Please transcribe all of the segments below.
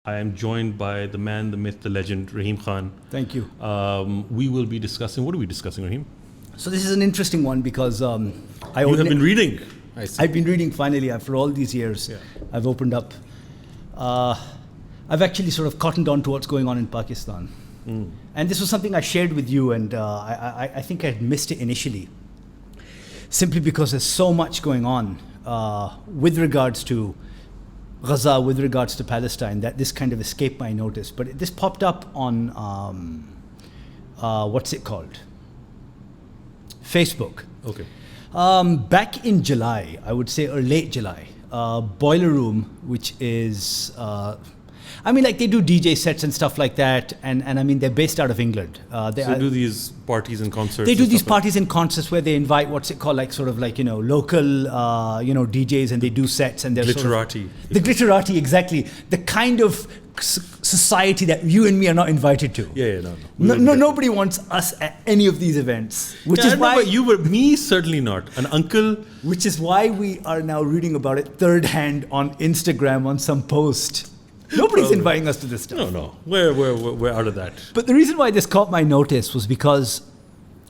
I am joined by the man, the myth, the legend, Rahim Khan. Thank you. We will be discussing, what are we discussing, Rahim? So this is an interesting one because You have been reading. I've been reading finally after all these years. Yeah. I've opened up. I've actually sort of cottoned on to what's going on in Pakistan. And this was something I shared with you, and I think I had missed it initially. Simply because there's so much going on with regards to Gaza, with regards to Palestine, that this kind of escaped my notice. But this popped up on, what's it called? Facebook. Okay. Back in July, I would say, or late July, Boiler Room, which is, they do DJ sets and stuff like that, and I mean, they're based out of England. They do these parties and concerts. They do these parties and concerts where they invite, what's it called, local, DJs, and they do sets, and they're glitterati. The glitterati, exactly. The kind of society that you and me are not invited to. No. Nobody wants us at any of these events, which is why you were me certainly not an uncle. Which is why we are now reading about it third hand on Instagram on some post. Nobody's inviting us to this stuff. No, we're out of that. But the reason why this caught my notice was because,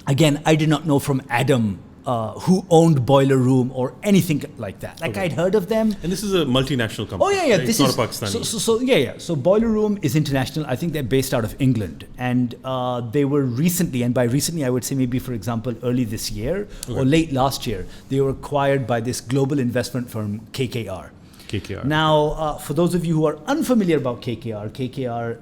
again, I did not know from Adam who owned Boiler Room or anything like that. I'd heard of them. And this is a multinational company. Oh yeah. Right? It's not a Pakistani. So Boiler Room is international. I think they're based out of England, and they were recently, and by recently I would say maybe, for example, early this year or late last year, they were acquired by this global investment firm KKR. Now, for those of you who are unfamiliar about KKR,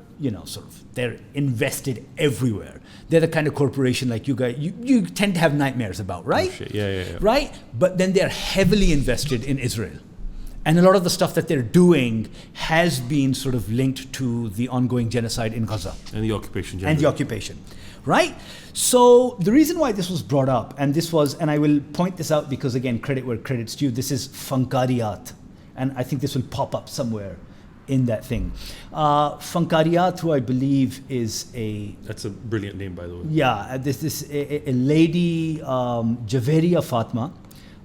they're invested everywhere. They're the kind of corporation like you guys, you tend to have nightmares about, right? Oh, shit. Yeah. Right? But then they're heavily invested in Israel. And a lot of the stuff that they're doing has been sort of linked to the ongoing genocide in Gaza. And the occupation. Right? So the reason why this was brought up, and I will point this out because, again, credit where credit's due, this is Funkadiyat. And I think this will pop up somewhere in that thing. Funkadiyat, who I believe is That's a brilliant name, by the way. Yeah, this is a lady, Javeria Fatma.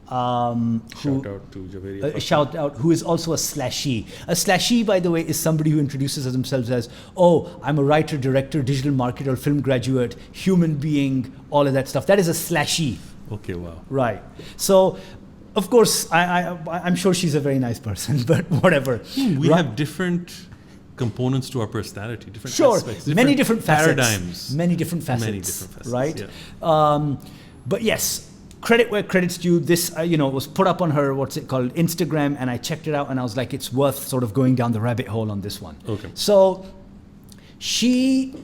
Shout out to Javeria Fatma. Shout out, who is also a slashee. A slashee, by the way, is somebody who introduces themselves as, I'm a writer, director, digital marketer, film graduate, human being, all of that stuff. That is a slashee. Okay, wow. Right. So, of course, I'm sure she's a very nice person, but whatever. We have different components to our personality, different aspects, many different paradigms. Many different facets, right? Yeah. But yes, credit where credit's due. This, was put up on her, Instagram, and I checked it out, and I was like, it's worth sort of going down the rabbit hole on this one. Okay. So she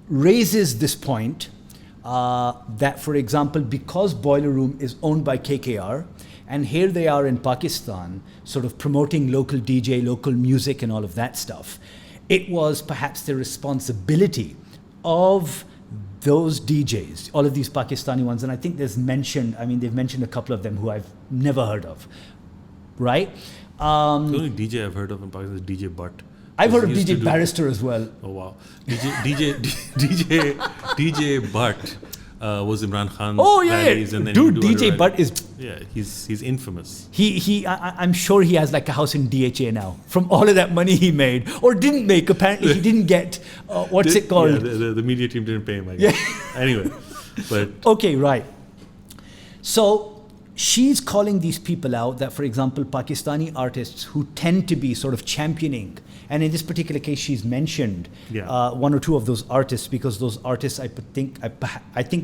raises this point that, for example, because Boiler Room is owned by KKR, and here they are in Pakistan, sort of promoting local DJ, local music, and all of that stuff, it was perhaps the responsibility of those DJs, all of these Pakistani ones, and I think they've mentioned a couple of them who I've never heard of, right? The only DJ I've heard of in Pakistan is DJ Butt. I've heard of DJ Barrister as well. Oh wow, DJ Butt was Imran Khan. Oh yeah, rallies, and then dude, DJ Butt is he's infamous. I'm sure he has like a house in DHA now from all of that money he made or didn't make. Apparently, he didn't get what's it called? Yeah, the media team didn't pay him. I guess. Yeah. Anyway, but okay, right. So she's calling these people out that, for example, Pakistani artists who tend to be sort of championing. And in this particular case, she's mentioned one or two of those artists because those artists, I think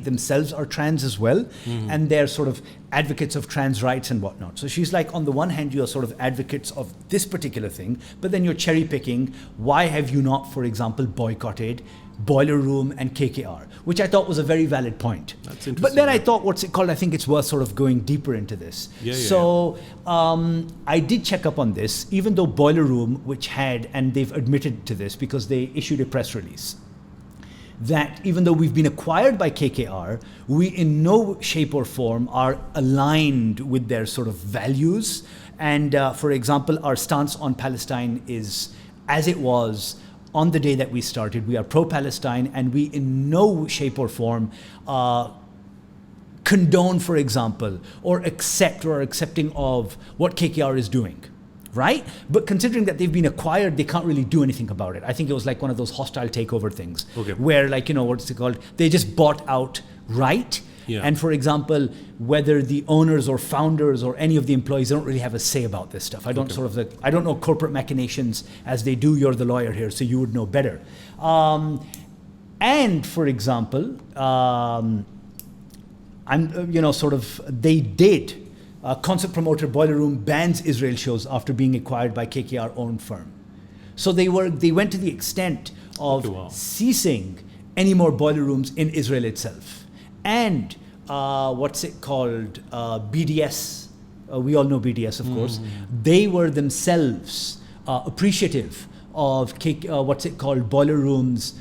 themselves are trans as well, and they're sort of advocates of trans rights and whatnot. So she's like, on the one hand, you're sort of advocates of this particular thing, but then you're cherry picking. Why have you not, for example, boycotted Boiler Room and KKR, which I thought was a very valid point. That's interesting. But then I thought, I think it's worth sort of going deeper into this. I did check up on this, even though Boiler Room, which had, and they've admitted to this because they issued a press release, that even though we've been acquired by KKR, we in no shape or form are aligned with their sort of values. And for example, our stance on Palestine is as it was on the day that we started. We are pro-Palestine, and we in no shape or form condone, for example, or accept or are accepting of what KKR is doing. right? But considering that they've been acquired, they can't really do anything about it. I think it was like one of those hostile takeover things, where like, what's it called? They just bought out, right? Yeah. And for example, whether the owners or founders or any of the employees don't really have a say about this stuff. I don't I don't know corporate machinations as they do. You're the lawyer here, so you would know better. And for example, they did. Concert promoter Boiler Room bans Israel shows after being acquired by KKR-owned firm. So they went to the extent of ceasing any more boiler rooms in Israel itself. And BDS, we all know BDS, of course. They were themselves appreciative of Boiler Room's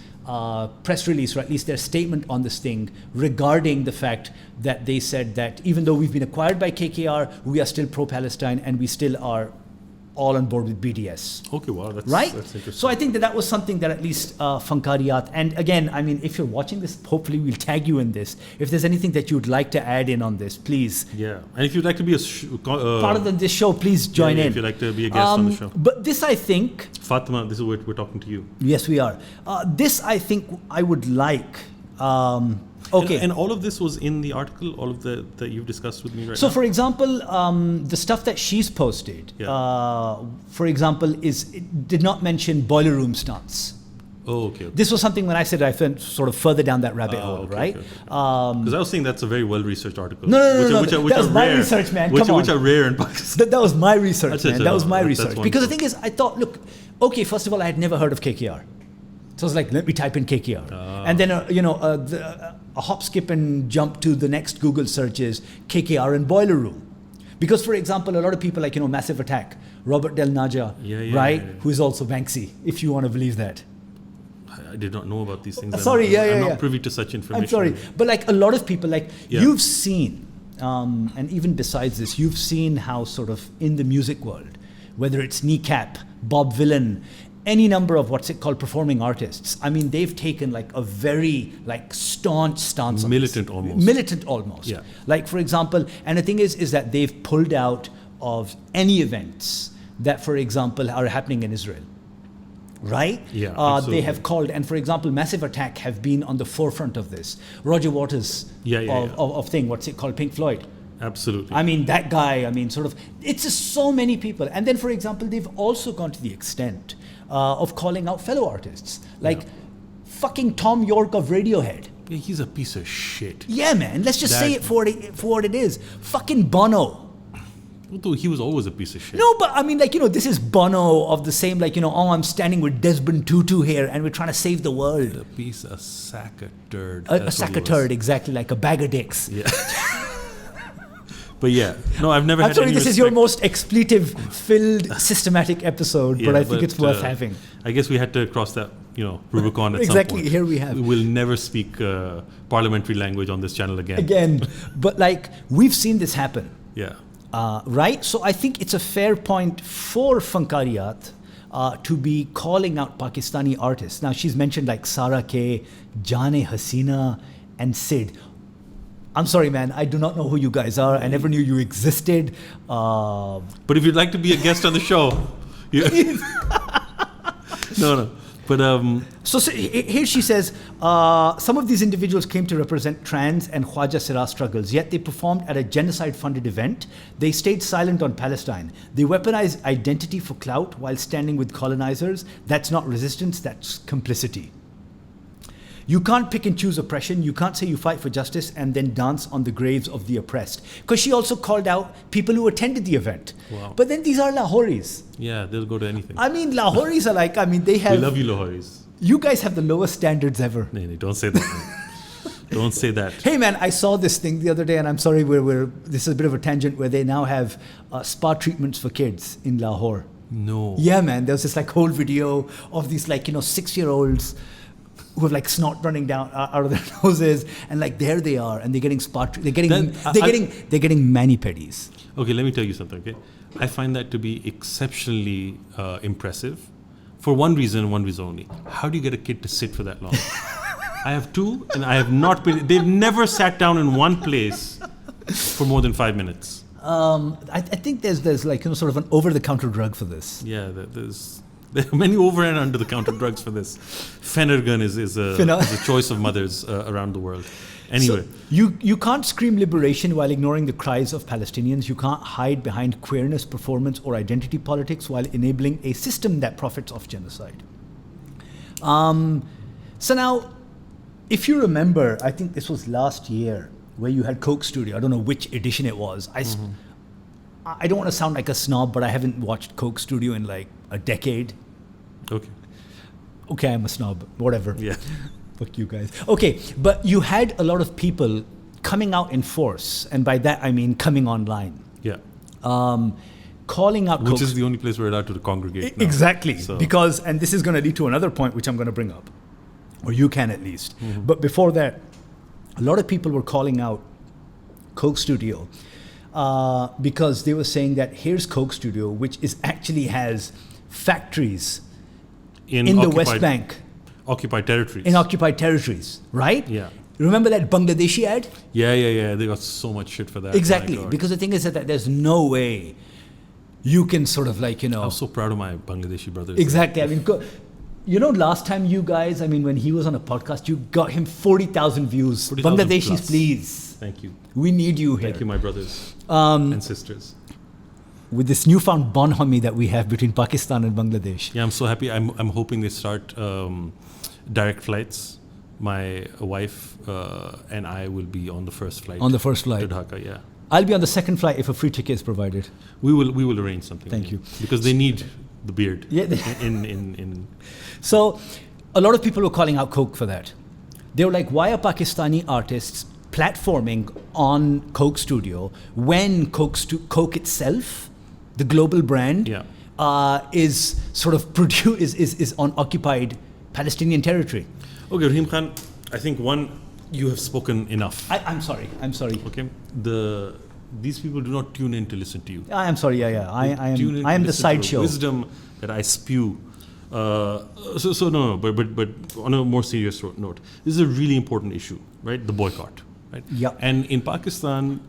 press release, or at least their statement on this thing, regarding the fact that they said that even though we've been acquired by KKR, we are still pro-Palestine and we still are all on board with BDS. Okay, wow, that's interesting. So I think that was something that at least Fankariyat, and again, I mean, if you're watching this, hopefully we'll tag you in this. If there's anything that you'd like to add in on this, please. Yeah, and if you'd like to be part of this show, please join in. If you'd like to be a guest on the show. But this, I think... Fatima, this is what we're talking to you. Yes, we are. This, I think, I would like... Okay. And all of this was in the article, all of that you've discussed with me right now? So, for example, the stuff that she's posted, for example, it did not mention boiler room stance. Oh, okay. This was something when I said I went sort of further down that rabbit hole, right? Because I was saying that's a very well-researched article. No. That was my research, man. Come on. Which are rare in Pakistan. That was my research, man. That was my research. Because the wonderful. thing is, I thought, look, okay, first of all, I had never heard of KKR. So I was like, let me type in KKR. And then, a hop, skip, and jump to the next Google search is KKR and Boiler Room. Because, for example, a lot of people like, Massive Attack, Robert Del Naja, right? Who is also Banksy, if you want to believe that. I did not know about these things. I'm not privy to such information. I'm sorry. But like a lot of people, you've seen, and even besides this, you've seen how sort of in the music world, whether it's Kneecap, Bob Vylan, any number of performing artists. I mean, they've taken like a very staunch stance. Militant almost. Yeah. Like, for example, and the thing is that they've pulled out of any events that, for example, are happening in Israel. Right? Yeah. They have called, and for example, Massive Attack have been on the forefront of this. Roger Waters of Pink Floyd. Absolutely. I mean, that guy, it's just so many people. And then, for example, they've also gone to the extent of calling out fellow artists. Like fucking Thom Yorke of Radiohead. Yeah, he's a piece of shit. Yeah, man. Let's just say it for what it is. Fucking Bono. Although he was always a piece of shit. No, but I mean, this is Bono of the same, I'm standing with Desmond Tutu here and we're trying to save the world. A sack of turd. A sack of turd, exactly, like a bag of dicks. Yeah. But yeah, no, I've never. I'm sorry, this is your most expletive-filled systematic episode, but I think it's worth having. I guess we had to cross that, Rubicon at exactly, some point. Here we have. We'll never speak parliamentary language on this channel again. But we've seen this happen. Yeah. Right? So I think it's a fair point for Fankariyat to be calling out Pakistani artists. Now, she's mentioned Sara K, Jane Hasina, and Sid. I'm sorry, man. I do not know who you guys are. I never knew you existed. But if you'd like to be a guest on the show, no. But so here she says, some of these individuals came to represent trans and Khwaja Sirah struggles, yet they performed at a genocide-funded event. They stayed silent on Palestine. They weaponized identity for clout while standing with colonizers. That's not resistance, that's complicity. You can't pick and choose oppression. You can't say you fight for justice and then dance on the graves of the oppressed. Because she also called out people who attended the event. Wow. But then these are Lahoris. Yeah, they'll go to anything. I mean, Lahoris are they have... We love you, Lahoris. You guys have the lowest standards ever. No, don't say that. Don't say that. Hey, man, I saw this thing the other day, and I'm sorry, this is a bit of a tangent, where they now have spa treatments for kids in Lahore. No. Yeah, man. There was this whole video of these 6-year-olds who have snot running down out of their noses, and there they are, and they're getting they're getting mani-pedis. Okay, let me tell you something. Okay, I find that to be exceptionally impressive, for one reason and one reason only. How do you get a kid to sit for that long? I have two, and I have not been. They've never sat down in one place for more than 5 minutes. I think there's like, you know, sort of an over-the-counter drug for this. Yeah, there are many over and under the counter drugs for this. Phenergan is a choice of mothers around the world. Anyway, so you can't scream liberation while ignoring the cries of Palestinians. You can't hide behind queerness, performance, or identity politics while enabling a system that profits off genocide. So now, if you remember, I think this was last year where you had Coke Studio. I don't know which edition it was. I don't want to sound like a snob, but I haven't watched Coke Studio in like a decade. Okay, I'm a snob. Whatever. Yeah. Fuck you guys. Okay, but you had a lot of people coming out in force, and by that I mean coming online. Yeah. Calling out Which is the only place we're allowed to congregate now. Exactly. So. Because, and this is going to lead to another point which I'm going to bring up. Or you can at least. But before that, a lot of people were calling out Coke Studio because they were saying that here's Coke Studio, which actually has factories in the West Bank. Occupied territories. In occupied territories, right? Yeah. Remember that Bangladeshi ad? Yeah. They got so much shit for that. Exactly. Because the thing is that there's no way you can sort of like, you know. I'm so proud of my Bangladeshi brothers. Exactly. I mean, you know, last time you guys, I mean, when he was on a podcast, you got him 40,000 views. 40,000 Bangladeshis, plus. Please. Thank you. We need you here. Thank you, my brothers and sisters. With this newfound bonhomie that we have between Pakistan and Bangladesh. Yeah, I'm so happy. I'm hoping they start direct flights. My wife and I will be on the first flight. On the first flight. To Dhaka, yeah. I'll be on the second flight if a free ticket is provided. We will arrange something. Thank you. Because they need the beard. Yeah. in So, a lot of people were calling out Coke for that. They were like, why are Pakistani artists platforming on Coke Studio when Coke itself, the global brand, is sort of is on occupied Palestinian territory? Okay, Rahim Khan, I think you have spoken enough. I'm sorry. Okay, these people do not tune in to listen to you. I'm sorry. Yeah. I am the sideshow. Wisdom that I spew. But on a more serious note, this is a really important issue, right? The boycott, right? Yeah. And in Pakistan,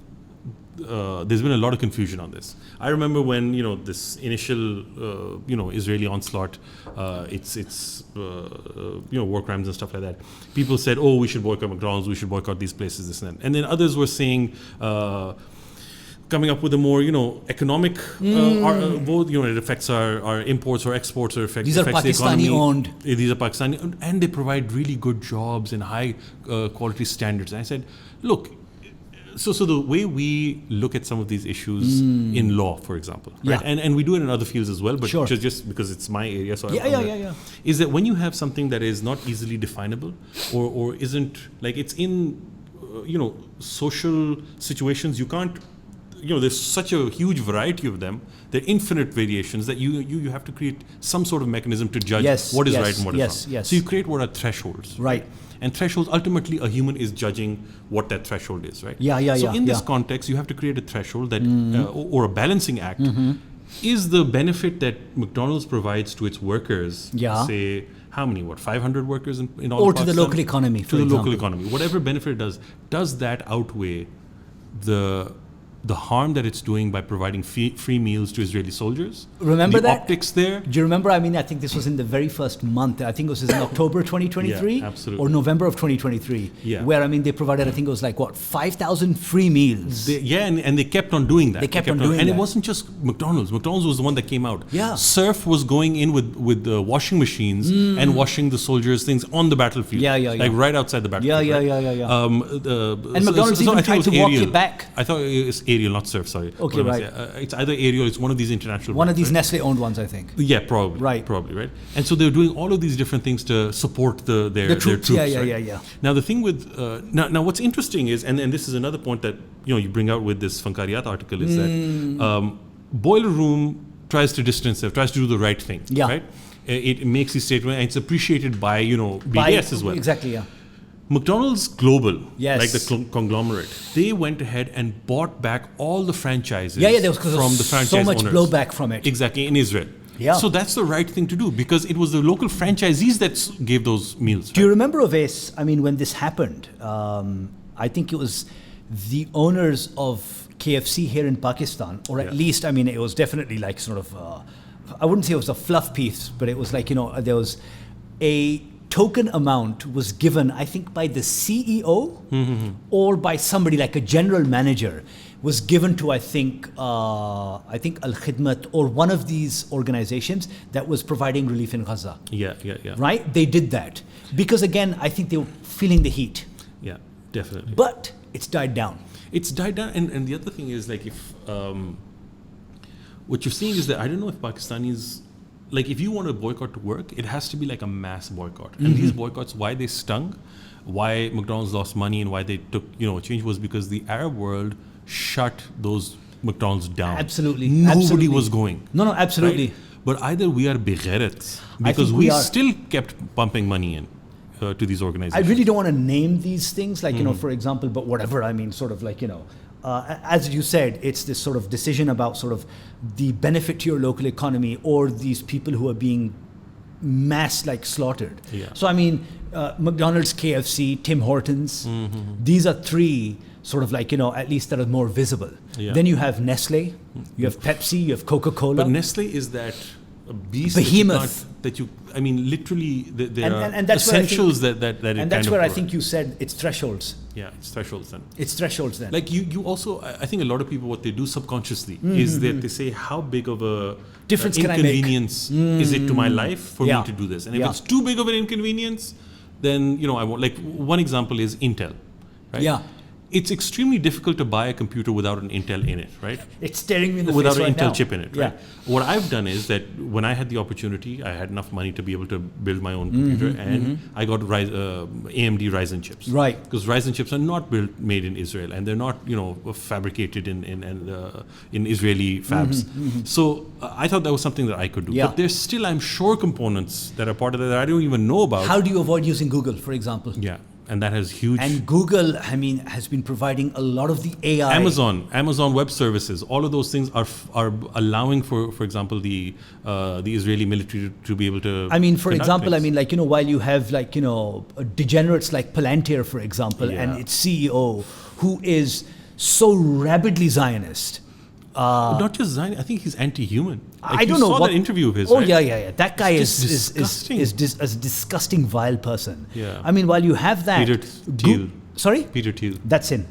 there's been a lot of confusion on this. I remember when this initial Israeli onslaught, it's war crimes and stuff like that. People said, "Oh, we should boycott McDonald's. We should boycott these places." This and that. And then others were saying, coming up with a more economic, both it affects our imports or exports, or affects the economy. These are Pakistani owned. These are Pakistani owned, and they provide really good jobs and high quality standards. And I said, look. So the way we look at some of these issues in law, for example, right? And we do it in other fields as well, but just because it's my area, so is that when you have something that is not easily definable or isn't like it's in social situations, you can't there's such a huge variety of them. There are infinite variations that you have to create some sort of mechanism to judge what is right and what is wrong. So you create what are thresholds, right? And thresholds, ultimately, a human is judging what that threshold is, right? So in this context, you have to create a threshold that, or a balancing act. Is the benefit that McDonald's provides to its workers, say, how many, 500 workers in all or of to the local economy, to the local economy, whatever benefit it does that outweigh the harm that it's doing by providing free meals to Israeli soldiers? Remember the that? Optics there? Do you remember? I mean, I think this was in the very first month. I think it was in October 2023? Yeah, absolutely. Or November of 2023. Yeah. Where, I mean, they provided, I think it was like, 5,000 free meals. And they kept on doing that. They kept on doing that. And it wasn't just McDonald's. McDonald's was the one that came out. Yeah. Surf was going in with washing machines and washing the soldiers' things on the battlefield. Like right outside the battlefield. Yeah. And McDonald's even tried to walk it back. I thought it was Ariel, not Surf, sorry. Okay, right. It's either Ariel, it's one of these international One of these brands, Nestle-owned ones, I think. Yeah, probably. Right. Probably, right? And so they're doing all of these different things to support their troops. Yeah. Now, the thing with... now, what's interesting is, and this is another point that you bring out with this Fankariyat article, is that Boiler Room tries to distance itself, tries to do the right thing, right? It makes these statements, and it's appreciated by, BDS as well. Exactly, yeah. McDonald's Global, yes, like the conglomerate, they went ahead and bought back all the franchises there was from the franchise so much owners. Blowback from it. Exactly, in Israel. Yeah. So that's the right thing to do because it was the local franchisees that gave those meals. Do you remember, Oves, I mean, when this happened, I think it was the owners of KFC here in Pakistan, or at least, I mean, it was definitely like sort of, I wouldn't say it was a fluff piece, but it was like, there was a token amount was given, I think, by the CEO or by somebody like a general manager, was given to, I think Al Khidmat or one of these organizations that was providing relief in Gaza. Yeah. Right? They did that. Because again, I think they were feeling the heat. Yeah, definitely. But it's died down. It's died down. And the other thing is, like, if what you're seeing is that I don't know if Pakistanis, like, if you want a boycott to work, it has to be like a mass boycott. And these boycotts, why they stung, why McDonald's lost money and why they took, change was because the Arab world shut those McDonald's down. Absolutely. Nobody was going. No, absolutely. Right? But either we are begheret, because we still kept pumping money in to these organizations. I really don't want to name these things, like, for example, but whatever, I mean, sort of like, as you said, it's this sort of decision about sort of the benefit to your local economy or these people who are being mass like slaughtered. Yeah. So, I mean, McDonald's, KFC, Tim Hortons, these are three sort of like, at least that are more visible. Yeah. Then you have Nestle, you have Pepsi, you have Coca-Cola. But Nestle is that beast behemoth that you I mean, literally, there are and that's essentials that and that's where I think you said it's thresholds. Yeah, it's thresholds then. It's thresholds then. Like you also, I think a lot of people, what they do subconsciously is that they say, how big of a difference inconvenience is it to my life for me to do this? And if it's too big of an inconvenience, then, I won't. Like, one example is Intel, right? Yeah. It's extremely difficult to buy a computer without an Intel in it, right? It's staring me in the without face an Intel now. chip in it, right? What I've done is that when I had the opportunity, I had enough money to be able to build my own computer, and I got AMD Ryzen chips, right? Because Ryzen chips are not made in Israel, and they're not, fabricated in Israeli fabs. So I thought that was something that I could do. But there's still, I'm sure, components that are part of that I don't even know about. How do you avoid using Google, for example? Yeah. And that has huge. And Google, I mean, has been providing a lot of the AI. Amazon Web Services, all of those things are allowing for example, the Israeli military to be able to. I mean, for example, things. I mean, like, while you have like, degenerates like Palantir, for example, and its CEO, who is so rabidly Zionist. Not just Zion, I think he's anti-human. Like, I don't know. You saw that interview of his. Oh, right? yeah. That guy is a disgusting, vile person. Yeah. I mean, while you have that. Peter Thiel. Sorry? Peter Thiel. That's him.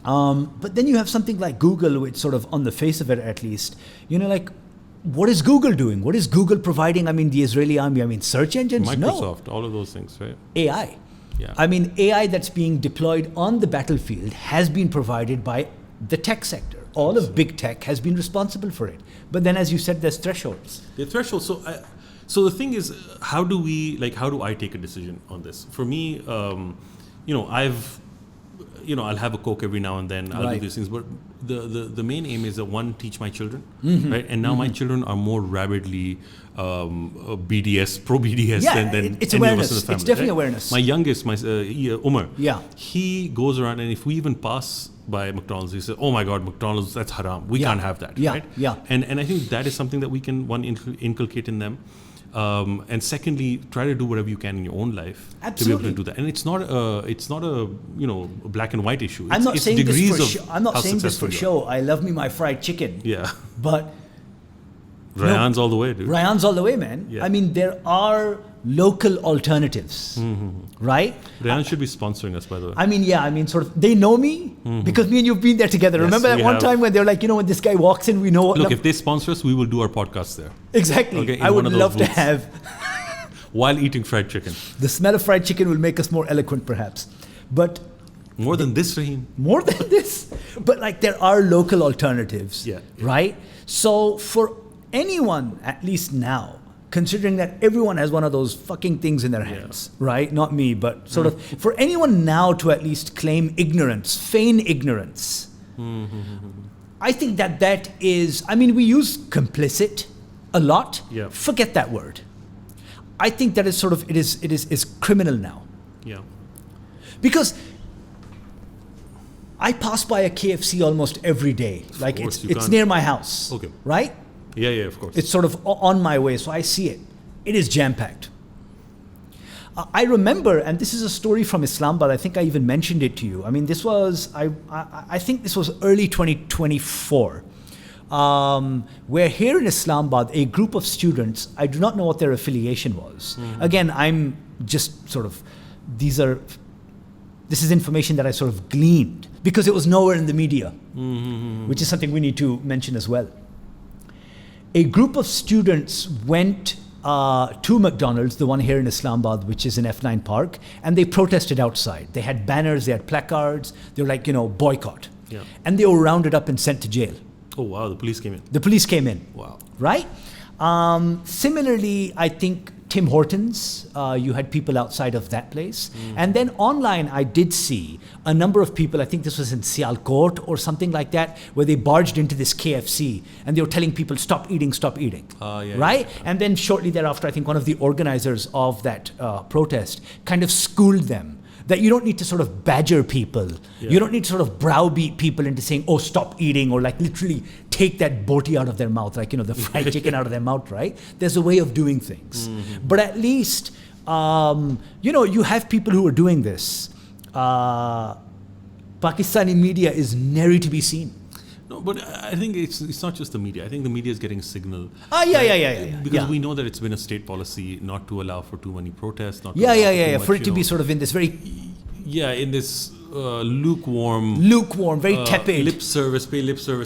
But then you have something like Google, which sort of, on the face of it at least, like, what is Google doing? What is Google providing? I mean, the Israeli army, I mean, search engines? Microsoft, No. all of those things, right? AI. Yeah. I mean, AI that's being deployed on the battlefield has been provided by the tech sector. All of big tech has been responsible for it. But then, as you said, there's thresholds. The thresholds. So the thing is, how do I take a decision on this? For me, I'll have a Coke every now and then. I'll do these things. But the main aim is that, one, teach my children, right? And now my children are more rabidly BDS, pro BDS than it's any awareness. of us in the family. It's definitely right? awareness. My youngest, Umar, Yeah. he goes around, and if we even pass by McDonald's, he says, "Oh my God, McDonald's, that's haram. We can't have that." Right? Yeah. And I think that is something that we can, one, inculcate in them. And secondly, try to do whatever you can in your own life to be able to do that. And it's not a black and white issue. I'm not saying this for you show. I love me my fried chicken. Yeah. But Ryan's all the way, dude. Ryan's all the way, man. Yeah. I mean, there are local alternatives, right? Ryan should be sponsoring us, by the way. I mean, sort of, they know me because me and you've been there together. Yes, remember that one time when they're like, when this guy walks in, we know what. Look, if they sponsor us, we will do our podcast there. Exactly. Okay, I would love to have. While eating fried chicken. The smell of fried chicken will make us more eloquent, perhaps. But. More than this, Rahim. More than this. But like, there are local alternatives. Yeah. Right? So for anyone, at least now, considering that everyone has one of those fucking things in their hands, right? Not me, but sort of, for anyone now to at least claim ignorance, feign ignorance, I think that is, I mean, we use complicit a lot. Yeah. Forget that word. I think that is sort of, it is criminal now. Yeah. Because I pass by a KFC almost every day. Like, it's near my house. Okay. Right? Yeah, of course. It's sort of on my way, so I see it. It is jam-packed. I remember, and this is a story from Islamabad. I think I even mentioned it to you. I mean, this was I think this was early 2024. Where here in Islamabad, a group of students, I do not know what their affiliation was. Again, I'm just sort of, this is information that I sort of gleaned because it was nowhere in the media, which is something we need to mention as well. A group of students went to McDonald's, the one here in Islamabad, which is in F9 Park, and they protested outside. They had banners, they had placards, they were like, boycott. Yeah. And they were rounded up and sent to jail. Oh, wow, the police came in. The police came in. Wow. Right? Similarly, I think Tim Hortons, you had people outside of that place. And then online, I did see a number of people, I think this was in Sialkot or something like that, where they barged into this KFC and they were telling people, stop eating, right? Yeah. And then shortly thereafter, I think one of the organizers of that protest kind of schooled them that you don't need to sort of badger people. Yeah. You don't need to sort of browbeat people into saying, oh, stop eating, or like literally take that boti out of their mouth, like, the fried chicken out of their mouth, right? There's a way of doing things. But at least, you have people who are doing this. Pakistani media is nary to be seen. No, but I think it's not just the media. I think the media is getting signal. Yeah. Because we know that it's been a state policy not to allow for too many protests. Not to for it to be sort of in this very... Yeah, in this lukewarm, very tepid. Pay lip service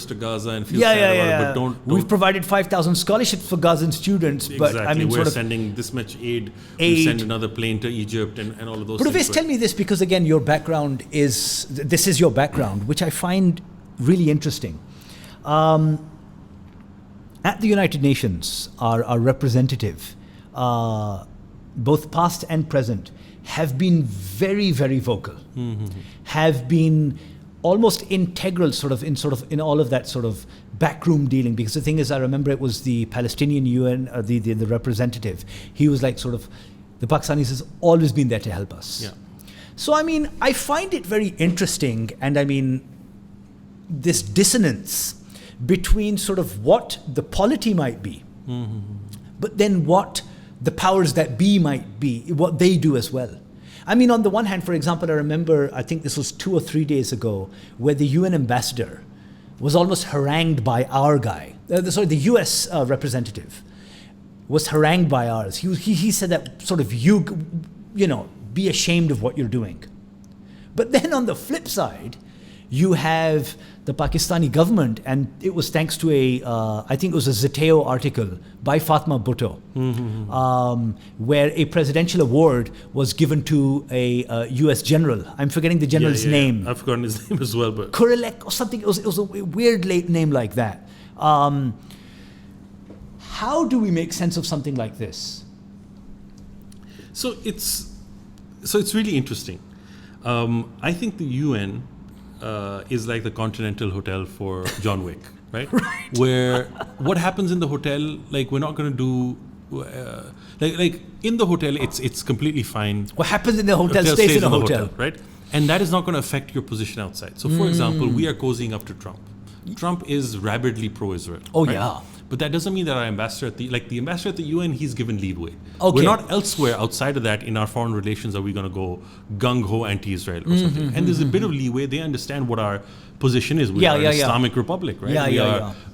to Gaza and feel sad about it, but don't... We've provided 5,000 scholarships for Gazan students, but exactly. I mean, we're sending this much aid. We send another plane to Egypt and all of those things. But Oves, tell me this, because again, your background is... This is your background, which I find really interesting. At the United Nations, our representative, both past and present, have been very, very vocal, have been almost integral in all of that sort of backroom dealing. Because the thing is, I remember it was the Palestinian UN, the representative. He was like the Pakistanis has always been there to help us. Yeah. So, I mean, I find it very interesting, and I mean, this dissonance between sort of what the polity might be, but then what the powers that be might be, what they do as well. I mean, on the one hand, for example, I remember, I think this was 2 or 3 days ago, where the UN ambassador was almost harangued by our guy. The US representative was harangued by ours. He said that sort of, be ashamed of what you're doing. But then on the flip side, you have the Pakistani government, and it was thanks to I think it was a Zeteo article by Fatma Bhutto, where a presidential award was given to a US general. I'm forgetting the general's name. I've forgotten his name as well, but Kurelek or something. It was a weird late name like that. How do we make sense of something like this? So it's really interesting. I think the UN is like the Continental Hotel for John Wick, right? Right. Where what happens in the hotel, like we're not going to do, like in the hotel, it's completely fine. What happens in the hotel stays in the hotel, right? And that is not going to affect your position outside. So, for example, we are cozying up to Trump. Trump is rabidly pro-Israel. Oh, right? yeah. But that doesn't mean that our ambassador the ambassador at the UN, he's given leeway. Okay. We're not elsewhere outside of that in our foreign relations are we going to go gung-ho anti-Israel or something. And there's a bit of leeway. They understand what our position is. We are an Islamic republic, right?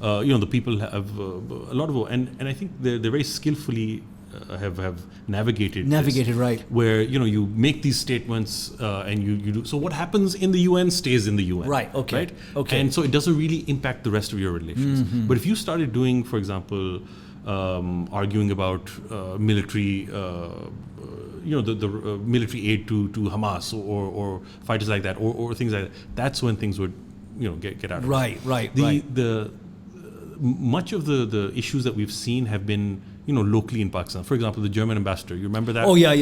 The people have a lot of, and I think they're very skillfully have navigated this, right, where you make these statements and you do so what happens in the UN stays in the UN, right? Okay. And so it doesn't really impact the rest of your relations. But if you started doing, for example, arguing about military the military aid to Hamas or fighters like that or things like that, that's when things would get out of right. The much of the issues that we've seen have been locally in Pakistan. For example, the German ambassador. You remember that? Oh yeah.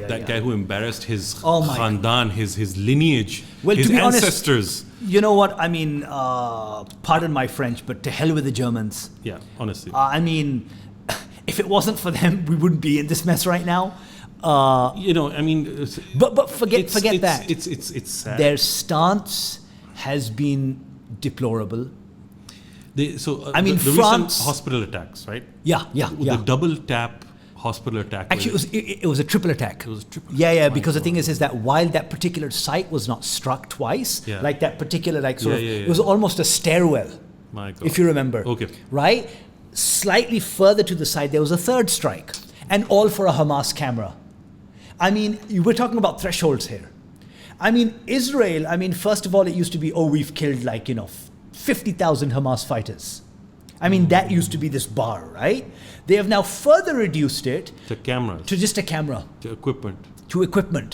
That guy who embarrassed his khandan, his lineage, well, his to be ancestors. Honest, you know what? I mean, pardon my French, but to hell with the Germans. Yeah, honestly. I mean, if it wasn't for them, we wouldn't be in this mess right now. But forget that. It's sad. Their stance has been deplorable. The France, recent hospital attacks, right? Yeah. The double tap hospital attack. Actually, it was a triple attack. It was a triple Yeah, attack. yeah. My Because the God. thing is that while that particular site was not struck twice, Yeah. like that particular, like sort of, Yeah. it was almost a stairwell, My God. if you remember. Okay. Right? Slightly further to the side, there was a third strike, and all for a Hamas camera. I mean, we're talking about thresholds here. I mean, Israel, first of all, it used to be, we've killed 50,000 Hamas fighters. I mean, that used to be this bar, right? They have now further reduced it To cameras. to just a camera, To equipment. to equipment.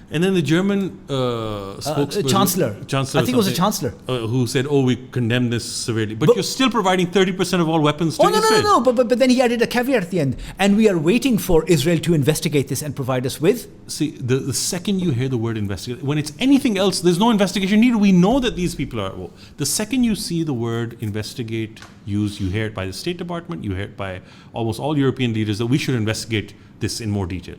And then the German spokesperson, Chancellor. I think it was a chancellor. Who said, we condemn this severely. But you're still providing 30% of all weapons to Israel. No. But then he added a caveat at the end. And we are waiting for Israel to investigate this and provide us with. See, the second you hear the word investigate, when it's anything else, there's no investigation needed. We know that these people are. The second you see the word investigate used, you hear it by the State Department, you hear it by almost all European leaders that we should investigate this in more detail.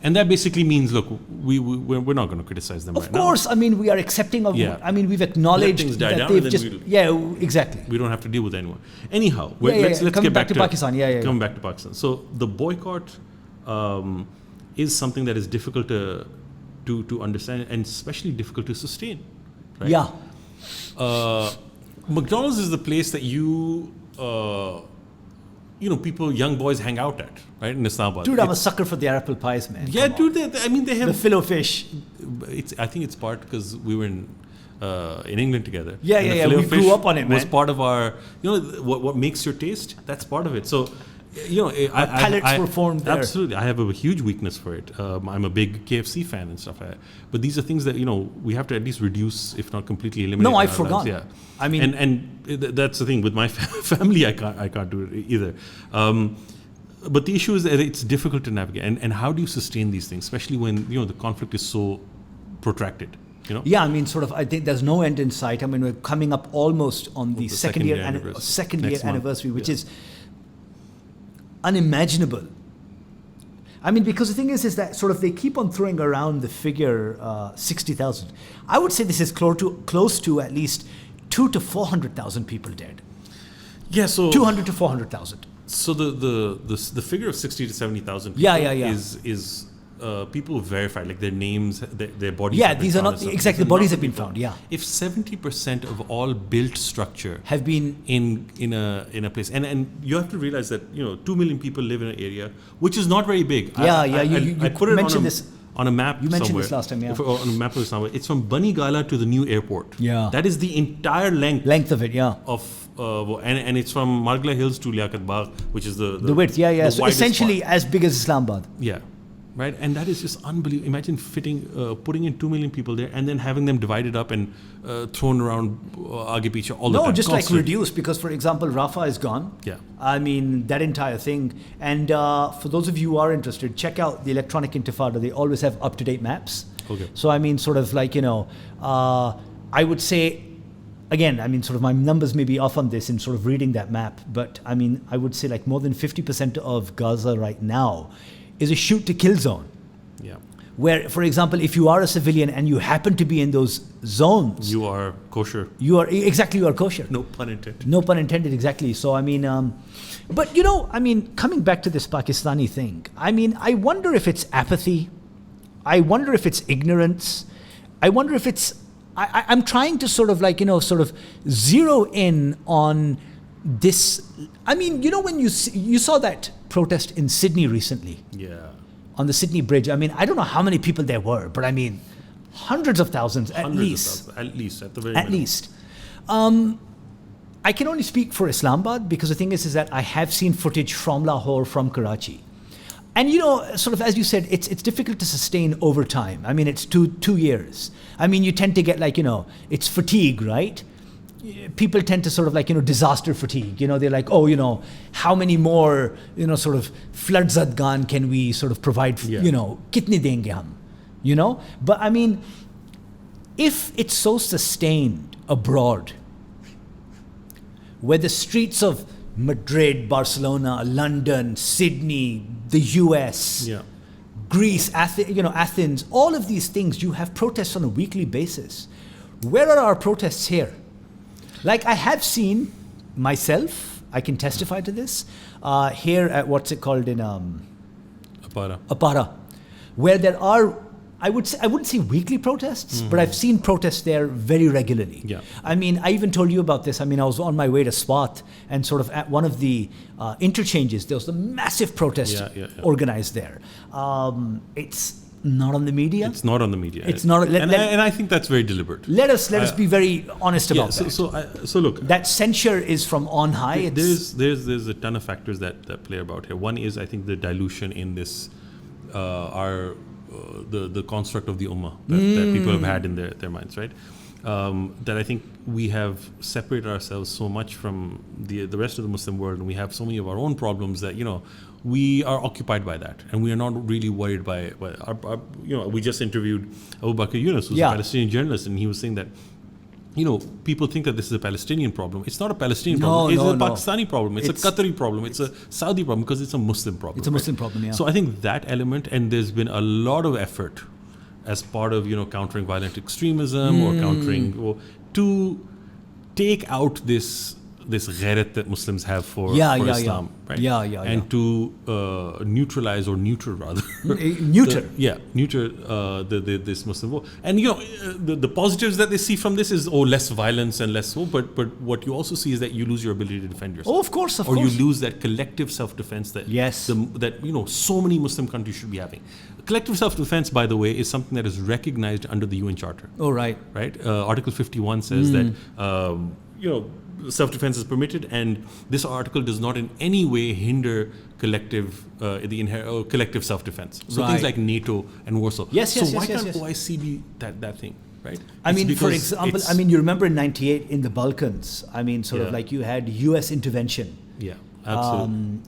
And that basically means, look, we're not going to criticize them right now. Of course, we are accepting of. Yeah. We've acknowledged Let things die that down they've and just. then Yeah, exactly. We don't have to deal with anyone. Anyhow, Let's get coming back to Pakistan. Coming back to Pakistan. So the boycott is something that is difficult to understand and especially difficult to sustain. Right? Yeah. McDonald's is the place that people, young boys hang out at, right, in Islamabad. Dude, I'm a sucker for the apple pies, man. Yeah, dude, they have... The filet fish. I think it's part because we were in England together. Yeah. We grew up on it, man. Was part of our... what makes your taste? That's part of it. So, Our palates were formed there. Absolutely. I have a huge weakness for it. I'm a big KFC fan and stuff. But these are things that, we have to at least reduce, if not completely eliminate. No, I forgot. Yeah. And that's the thing. With my family, I can't do it either. But the issue is that it's difficult to navigate. And how do you sustain these things, especially when, the conflict is so protracted? Yeah, I think there's no end in sight. We're coming up almost on the second year anniversary, which is unimaginable. Because the thing is that they keep on throwing around the figure 60,000. I would say this is close to at least 200,000 to 400,000 people dead. Yeah, so 200 to 400,000. So the figure of 60 to 70,000 people is people verified, like their names, their bodies. Yeah, these are not exactly the bodies have been found. Yeah, if 70% of all built structure have been in a place, and you have to realize that 2 million people live in an area which is not very big. You put it mentioned this on a map. You mentioned this last time. Yeah, on a map of somewhere. It's from Bani Gala to the new airport. Yeah, that is the entire length of it. Yeah, and it's from Margla Hills to Liaquat Bagh, which is the width. Yeah. So essentially part. as big as Islamabad. Yeah. Right, and that is just unbelievable. Imagine putting in 2 million people there, and then having them divided up and thrown around aage piche all the time. No, just constantly. Like reduced, because for example, Rafah is gone. Yeah, that entire thing. And for those of you who are interested, check out the Electronic Intifada. They always have up-to-date maps. Okay. So I would say. Again, my numbers may be off on this in reading that map, but I would say more than 50% of Gaza right now is a shoot-to-kill zone. Yeah. Where, for example, if you are a civilian and you happen to be in those zones... You are kosher. You are kosher. No pun intended. No pun intended, exactly. So, but, coming back to this Pakistani thing, I wonder if it's apathy. I wonder if it's ignorance. I wonder if it's... I'm trying to zero in on this... when you saw that protest in Sydney recently. Yeah. On the Sydney Bridge. I don't know how many people there were, but hundreds of thousands at least. At least, at the very At minimum. least. I can only speak for Islamabad, because the thing is that I have seen footage from Lahore, from Karachi. And as you said, it's difficult to sustain over time. It's 2 years. You tend to get it's fatigue, right? People tend to disaster fatigue. They're like, how many more, flood zadgan can we provide, kitne denge hum, But if it's so sustained abroad, where the streets of Madrid, Barcelona, London, Sydney, the US, Greece, Athens, all of these things, you have protests on a weekly basis. Where are our protests here? I have seen myself I can testify to this. Here at what's it called in Apara, where there are, I wouldn't say weekly protests, but I've seen protests there very regularly. Yeah. I mean, I even told you about this. I mean, I was on my way to Swat, and sort of at one of the interchanges, there was a massive protest organized there. It's not on the media. It's not on the media. It's not, and I think that's very deliberate. Let us be very honest about that. So look, that censure is from on high. There's a ton of factors that play about here. One is, I think, the dilution in this the construct of the ummah that people have had in their minds, right? That I think we have separated ourselves so much from the rest of the Muslim world, and we have so many of our own problems that we are occupied by that, and we are not really worried by our we just interviewed Abu Bakr Yunus, who's a Palestinian journalist, and he was saying that people think that this is a Palestinian problem. It's not a Palestinian problem. It's a Pakistani problem. It's a Qatari problem. It's a Saudi problem, because it's a Muslim problem. It's a Muslim problem, yeah. So I think that element, and there's been a lot of effort as part of countering violent extremism or countering to take out this ghairat that Muslims have for Islam, right? And to neutralize, or neuter rather. Neuter. This Muslim war. And the positives that they see from this is less violence and less but what you also see is that you lose your ability to defend yourself. Oh, of course. Or you lose that collective self-defense that so many Muslim countries should be having. Collective self-defense, by the way, is something that is recognized under the UN Charter. Oh, right. Right. Article 51 says that self-defense is permitted, and this article does not in any way hinder collective collective self-defense. So things like NATO and Warsaw. Yes. Why can't OIC be that thing, right? I mean, for example, you remember in '98 in the Balkans, of like you had U.S. intervention. Yeah, absolutely.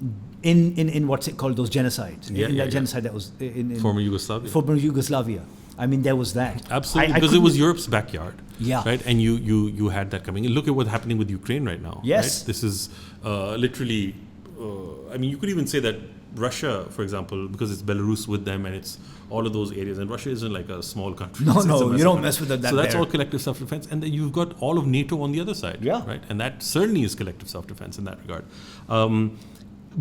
In what's it called, those genocides? Genocide that was in former Yugoslavia. Former Yugoslavia. I mean, there was that. Absolutely, because it was Europe's backyard. Yeah. Right, and you had that coming. And look at what's happening with Ukraine right now. Yes. Right? This is literally. You could even say that Russia, for example, because it's Belarus with them, and it's all of those areas, and Russia isn't like a small country. No, you don't mess with that. So that's all collective self-defense, and then you've got all of NATO on the other side. Yeah. Right, and that certainly is collective self-defense in that regard.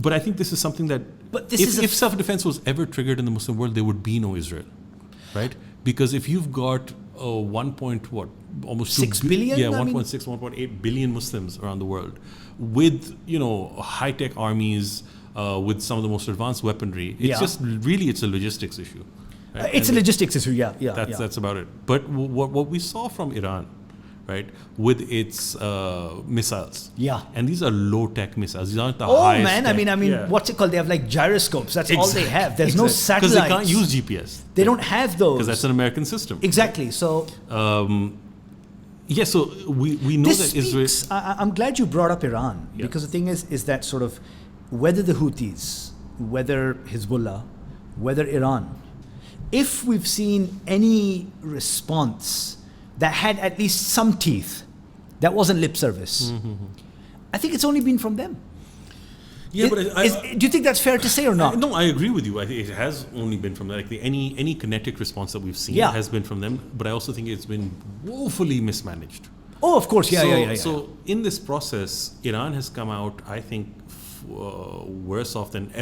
But I think this is something that. But if self-defense was ever triggered in the Muslim world, there would be no Israel, right? Because if you've got almost 6 billion? 1.6, 1.8 billion Muslims around the world, with high-tech armies, with some of the most advanced weaponry, it's just really it's a logistics issue. Right? It's a logistics issue, That's about it. But what we saw from Iran, right, with its missiles. Yeah. And these are low-tech missiles. These aren't the highest. Oh man, what's it called? They have like gyroscopes. That's all they have. There's no satellites. Because they can't use GPS. They don't have those. Because that's an American system. Exactly. So. So we know that Israel. I'm glad you brought up Iran, because the thing is that sort of whether the Houthis, whether Hezbollah, whether Iran, if we've seen any response that had at least some teeth, that wasn't lip service. I think it's only been from them. Yeah, but do you think that's fair to say or not? No, I agree with you. I think it has only been from them. Like any kinetic response that we've seen has been from them. But I also think it's been woefully mismanaged. Oh, of course, So in this process, Iran has come out, I think, worse off than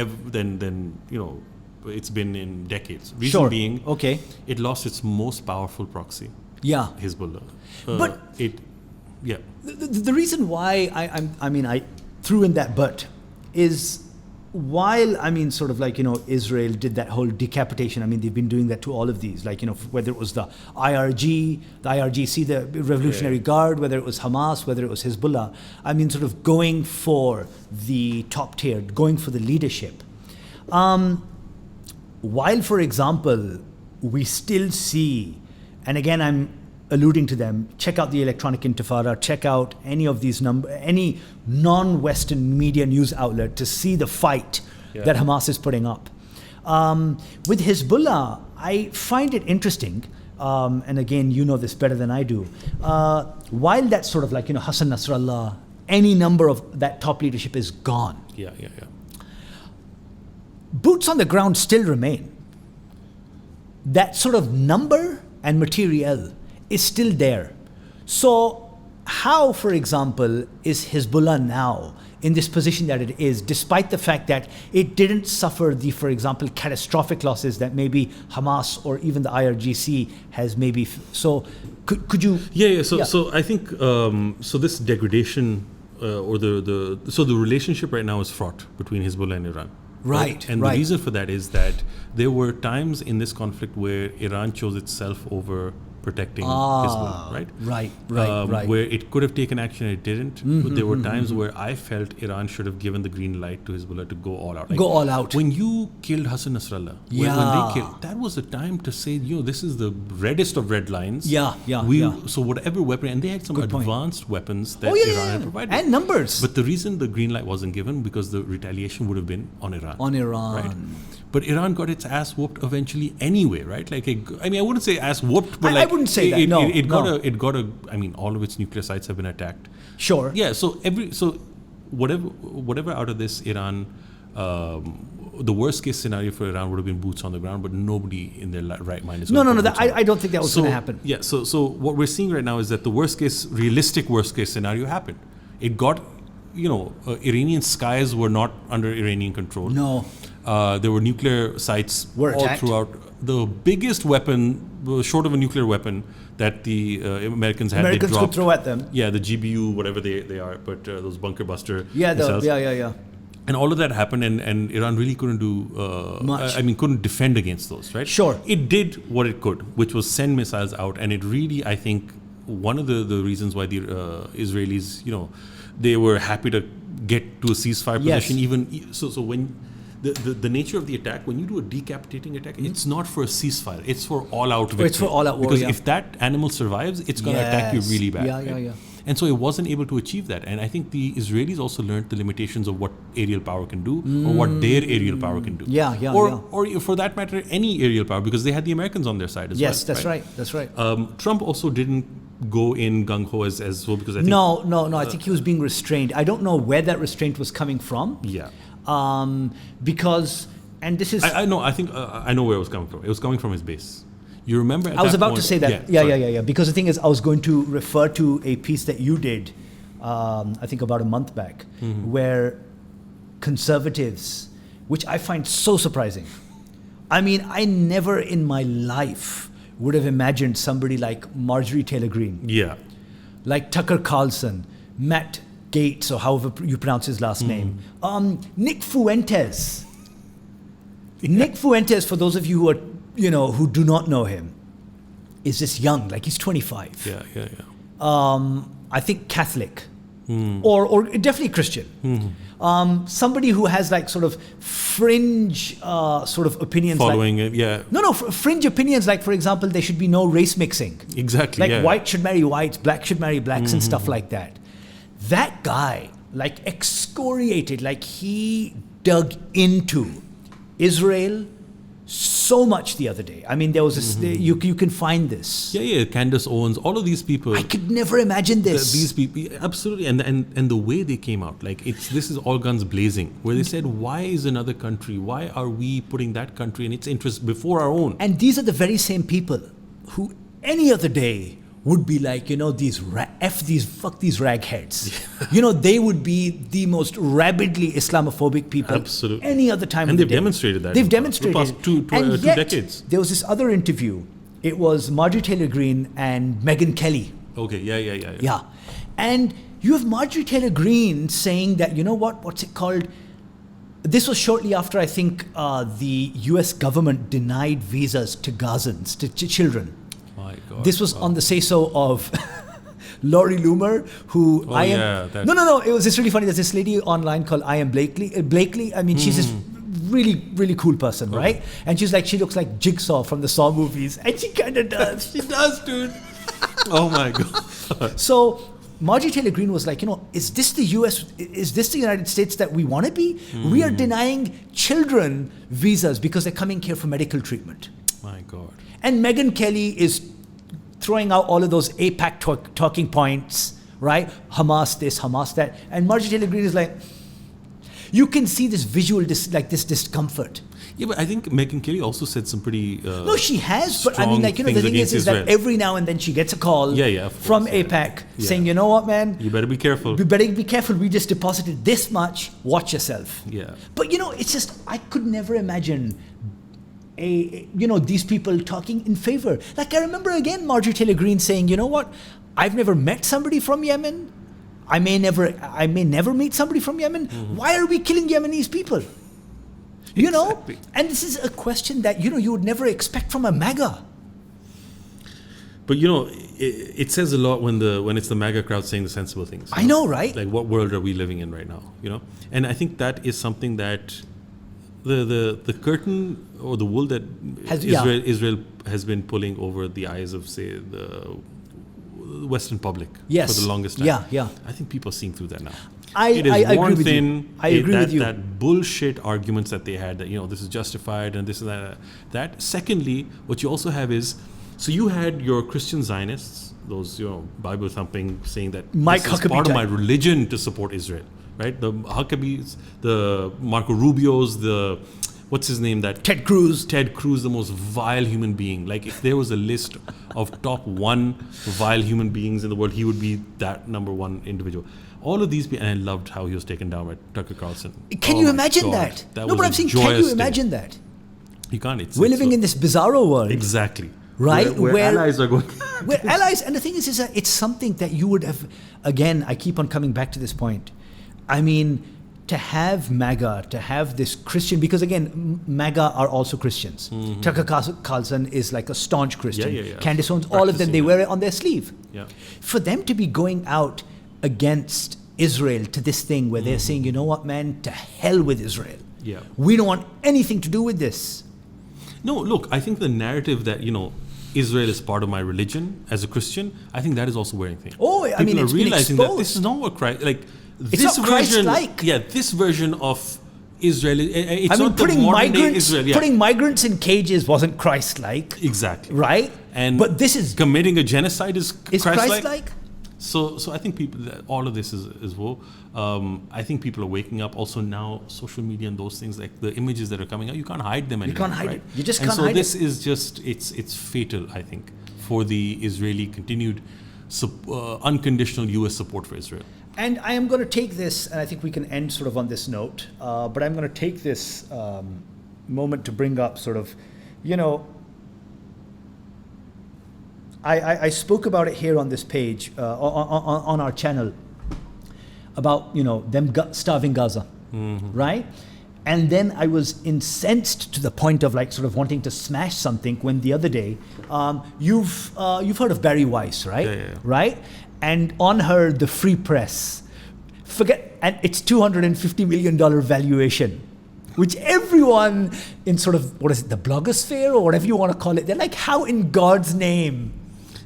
it's been in decades. Reason being, it lost its most powerful proxy. Yeah, Hezbollah. The reason why I threw in that but is while Israel did that whole decapitation. They've been doing that to all of these, whether it was the IRGC, the Revolutionary Guard, whether it was Hamas, whether it was Hezbollah. Going for the top tier, going for the leadership. While, for example, we still see, and again I'm alluding to them, check out the Electronic Intifada, check out any of these any non-Western media news outlet to see the fight that Hamas is putting up. With Hezbollah, I find it interesting, and again, you know this better than I do, while that's sort of Hassan Nasrallah, any number of that top leadership is gone. Boots on the ground still remain. That sort of number and material is still there. So how, for example, is Hezbollah now in this position that it is, despite the fact that it didn't suffer the, for example, catastrophic losses that maybe Hamas or even the IRGC has maybe. So could you? Yeah. So I think so this degradation or the relationship right now is fraught between Hezbollah and Iran. Right. And the reason for that is that there were times in this conflict where Iran chose itself over protecting Hezbollah, right? Right. Where it could have taken action, it didn't. But there were times where I felt Iran should have given the green light to Hezbollah to go all out. Go all out. When you killed Hassan Nasrallah, when they killed, that was the time to say, this is the reddest of red lines. So whatever weapon, and they had some advanced weapons that Iran had provided. And numbers. But the reason the green light wasn't given, because the retaliation would have been on Iran. Right? But Iran got its ass whooped eventually anyway, right? I wouldn't say ass whooped, but I wouldn't say that. It got a. I mean, all of its nuclear sites have been attacked. Sure. Yeah. So whatever out of this, Iran, the worst case scenario for Iran would have been boots on the ground, but nobody in their right mind is. No. I don't think that was going to happen. Yeah. So what we're seeing right now is that the realistic worst case scenario happened. It got, Iranian skies were not under Iranian control. No. There were nuclear sites all attacked throughout. The biggest weapon, short of a nuclear weapon, that the Americans had, they dropped, could throw at them. Yeah, the GBU, whatever they are, but those bunker buster missiles. And all of that happened, and Iran really couldn't do much. Couldn't defend against those, right? Sure. It did what it could, which was send missiles out, and it really, I think, one of the reasons why the Israelis, they were happy to get to a ceasefire position. Even so when the nature of the attack, when you do a decapitating attack, it's not for a ceasefire, it's for all-out victory. It's for all-out war, because if that animal survives, it's going to attack you really bad. Yeah. And so it wasn't able to achieve that. And I think the Israelis also learned the limitations of what aerial power can do, or what their aerial power can do. Or for that matter, any aerial power, because they had the Americans on their side as well. Yes, that's right. That's right. Trump also didn't go in gung-ho as well, because I think... No. I think he was being restrained. I don't know where that restraint was coming from. Yeah. Because, and this is... I know where it was coming from. It was coming from his base. You remember I was about to say that. Yeah. Because the thing is, I was going to refer to a piece that you did, I think about a month back, where conservatives, which I find so surprising. I mean, I never in my life would have imagined somebody like Marjorie Taylor Greene. Yeah. Like Tucker Carlson, Matt Gaetz, or however you pronounce his last name. Nick Fuentes. Nick Fuentes, for those of you who are, who do not know him, is this young, like he's 25. Yeah. I think Catholic, or definitely Christian. Somebody who has like sort of fringe sort of opinions. Following it, yeah. No, fringe opinions, like for example, there should be no race mixing. Exactly. Like white should marry whites, black should marry blacks, and stuff like that. That guy, like excoriated, like he dug into Israel so much the other day. I mean, there was this, you can find this. Yeah, Candace Owens, all of these people. I could never imagine this. These people, absolutely, and the way they came out, like this is all guns blazing, where they said, why is another country, why are we putting that country and its interests before our own? And these are the very same people who any other day would be like, fuck these ragheads. They would be the most rabidly Islamophobic people. Absolutely. Any other time. And they've demonstrated that. They've demonstrated the past two decades. There was this other interview. It was Marjorie Taylor Greene and Megyn Kelly. Okay. Yeah. And you have Marjorie Taylor Greene saying that, what's it called? This was shortly after, I think, the US government denied visas to Gazans, to children. My God. This was on the say-so of Laurie Loomer, who No. It was just really funny. There's this lady online called I Am Blakely. I mean, she's this really, really cool person, right? And she's like, she looks like Jigsaw from the Saw movies. And she kind of does. She does, dude. Oh, my God. So Marjorie Taylor Greene was like, is this the US? Is this the United States that we want to be? We are denying children visas because they're coming here for medical treatment. My God. And Megyn Kelly is throwing out all of those AIPAC talking points, right? Hamas this, Hamas that. And Marjorie Taylor Greene is like, you can see this visual, this discomfort. Yeah, but I think Megyn Kelly also said some pretty No, she has, but I mean, strong like, the things thing is against that Israel. every now and then she gets a call Of from course, APAC Yeah. saying, you know what, man, You better be careful. we better be careful. We just deposited this much. Watch yourself. Yeah. But it's just, I could never imagine these people talking in favor. Like, I remember again Marjorie Taylor Greene saying, you know what, I've never met somebody from Yemen. I may never meet somebody from Yemen. Why are we killing Yemenese people? You know, Exactly. and this is a question that you would never expect from a MAGA. But it says a lot when it's the MAGA crowd saying the sensible things. I know, right? Like, what world are we living in right now? And I think that is something that the curtain or the wool that Israel has been pulling over the eyes of, say, the Western public for the longest time. Yeah. I think people are seeing through that now. I agree with you. I agree with you. That bullshit arguments that they had that this is justified and this and that. That. Secondly, what you also have is, so you had your Christian Zionists, those Bible thumping, saying that Mike this is Huckabee part of type. my religion to support Israel, right? The Huckabees, the Marco Rubios, the what's his name? That Ted Cruz, the most vile human being. Like, if there was a list of top 1 vile human beings in the world, he would be that number 1 individual. All of these people, and I loved how he was taken down by Tucker Carlson. Can you imagine that? No, but I'm saying, can you imagine that? You can't. We're living in this bizarro world. Exactly. Right? Where allies are going. Where allies, and the thing is that it's something that you would have, again, I keep on coming back to this point. I mean, to have MAGA, to have this Christian, because again, MAGA are also Christians. Tucker Carlson is like a staunch Christian. Candace Owens, all of them, they wear it on their sleeve. Yeah. For them to be going out against Israel to this thing where they're saying, you know what, man, to hell with Israel. Yeah. We don't want anything to do with this. No, look, I think the narrative that, Israel is part of my religion as a Christian, I think that is also wearing thin. Oh, I mean, People it's are realizing been that exposed. this is not what Christ, like, It's this not version, Christ-like. Yeah, this version of Israel, it's I mean, not the modern day Israel. Yeah. putting migrants in cages wasn't Christ-like. Exactly. Right? But this is committing a genocide is Christ-like. Christ-like? So I think all of this is woe. I think people are waking up. Also now, social media and those things, like the images that are coming out, you can't hide them anymore. You can't hide it. You just and can't hide this it. is just it's fatal, I think, for the Israeli continued unconditional U.S. support for Israel. And I am going to take this, and I think we can end sort of on this note, but I'm going to take this moment to bring up sort of, I spoke about it here on this page, on our channel, about, them starving Gaza, right? And then I was incensed to the point of like sort of wanting to smash something when the other day, you've heard of Barry Weiss, right? Yeah. Right? And on her, the Free Press, and it's $250 million valuation, which everyone in sort of, the blogosphere or whatever you want to call it, they're like, how in God's name?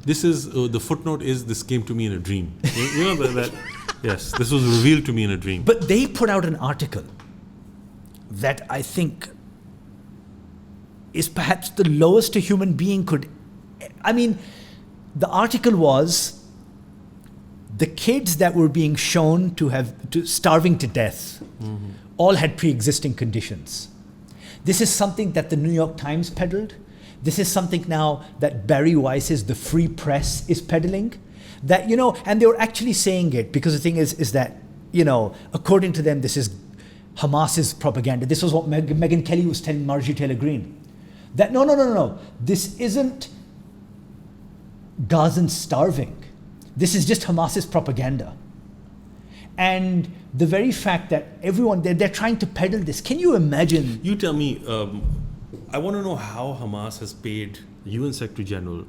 This is, the footnote is, this came to me in a dream. You know that yes, this was revealed to me in a dream. But they put out an article that I think is perhaps the lowest a human being could. I mean, the article was the kids that were being shown to starving to death all had pre-existing conditions. This is something that the New York Times peddled. This is something now that Barry Weiss's The Free Press is peddling. That, and they were actually saying it because the thing is that, according to them, this is Hamas's propaganda. This was what Megyn Kelly was telling Marjorie Taylor Greene. That no. This isn't Gazans starving. This is just Hamas's propaganda. And the very fact that everyone, they're trying to peddle this. Can you imagine? You tell me, I want to know how Hamas has paid UN Secretary General,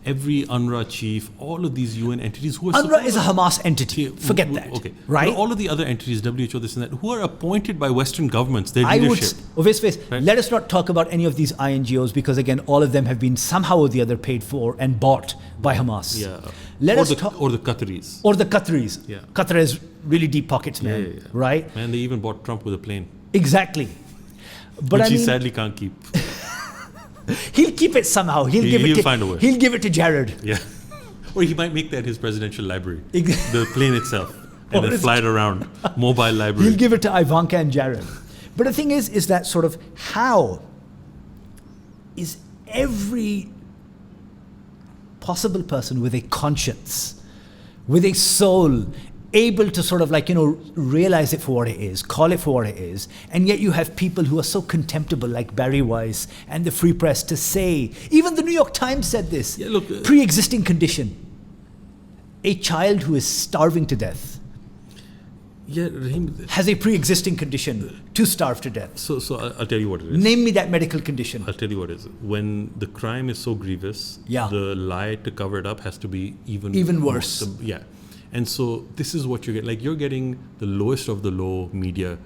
every UNRWA chief, all of these UN entities who are UNRWA is a Hamas entity. Forget that. Okay. Right? But all of the other entities, WHO, this and that, who are appointed by Western governments, their leadership. Right? Let us not talk about any of these INGOs because, again, all of them have been somehow or the other paid for and bought by Hamas. Yeah. Or the Qataris. Or the Qataris. Yeah. Qatar has really deep pockets, man. Yeah. Right? Man, they even bought Trump with a plane. Exactly. But which he sadly can't keep. He'll keep it somehow. He'll find a way. He'll give it to Jared. Yeah. Or he might make that his presidential library. The plane itself. And then fly it around. Mobile library. He'll give it to Ivanka and Jared. But the thing is that sort of how is every possible person with a conscience, with a soul, able to sort of realize it for what it is, call it for what it is, and yet you have people who are so contemptible like Barry Weiss and the Free Press to say, even the New York Times said this, pre-existing condition. A child who is starving to death has a pre-existing condition to starve to death. So I'll tell you what it is. Name me that medical condition. I'll tell you what it is. When the crime is so grievous, the lie to cover it up has to be even worse. Yeah. And so this is what you get. Like, you're getting the lowest of the low media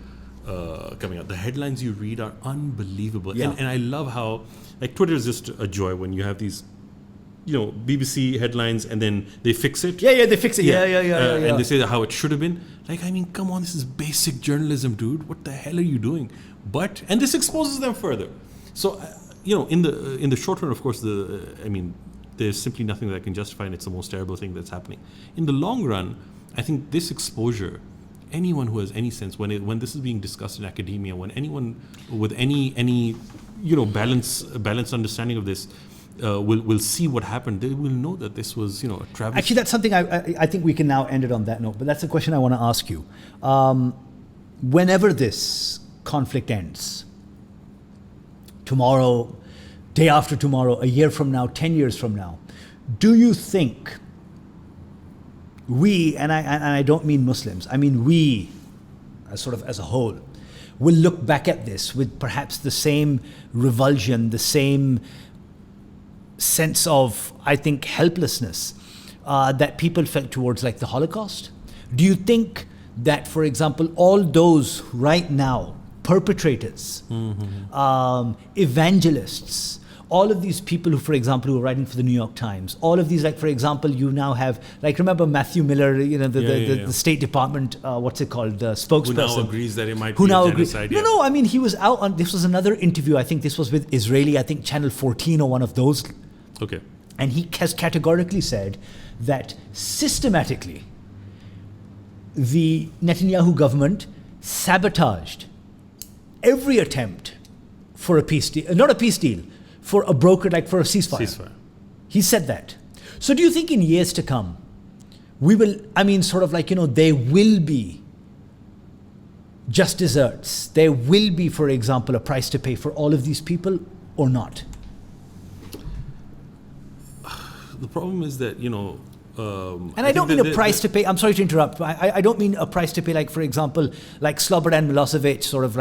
coming out. The headlines you read are unbelievable. Yeah. And I love how, like, Twitter is just a joy when you have these, BBC headlines and then they fix it. Yeah, they fix it. Yeah. And they say how it should have been. Like, I mean, come on, this is basic journalism, dude. What the hell are you doing? And this exposes them further. So, in the short run, of course, there's simply nothing that can justify, and it's the most terrible thing that's happening. In the long run, I think this exposure, anyone who has any sense, when this is being discussed in academia, when anyone with any balanced understanding of this will see what happened, they will know that this was a travesty. Actually, that's something I think we can now end it on that note. But that's a question I want to ask you. Whenever this conflict ends, tomorrow, day after tomorrow, a year from now, 10 years from now, do you think we, and I don't mean Muslims, I mean we, as a whole, will look back at this with perhaps the same revulsion, the same sense of, I think, helplessness that people felt towards like the Holocaust? Do you think that, for example, all those right now, perpetrators, evangelists, all of these people who, for example, who are writing for the New York Times, all of these, like, for example, you now have, like, remember Matthew Miller, the State Department, what's it called, the spokesperson. Who now agrees that it might be a genocide. No, I mean, he was out on, this was another interview, I think this was with Israeli, I think Channel 14 or one of those. Okay. And he has categorically said that systematically the Netanyahu government sabotaged every attempt for a peace deal, not a peace deal, for a broker, for a ceasefire. He said that. So do you think in years to come, we will, there will be just desserts, there will be, for example, a price to pay for all of these people or not? The problem is that, and I don't mean a price to pay. I'm sorry to interrupt. I don't mean a price to pay, like, for example, like Slobodan Milosevic, sort of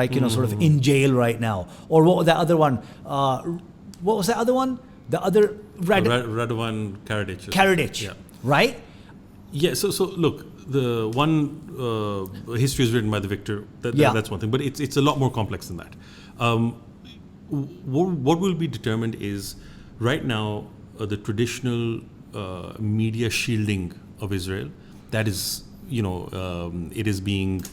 in jail right now. Or what was that other one? What was that other one? The other... Radovan Karadzic. Karadzic, yeah. Right? Yeah, so look, the one history is written by the victor. That's one thing. But it's a lot more complex than that. What will be determined is, right now, the traditional media shielding of Israel, that is, it is being,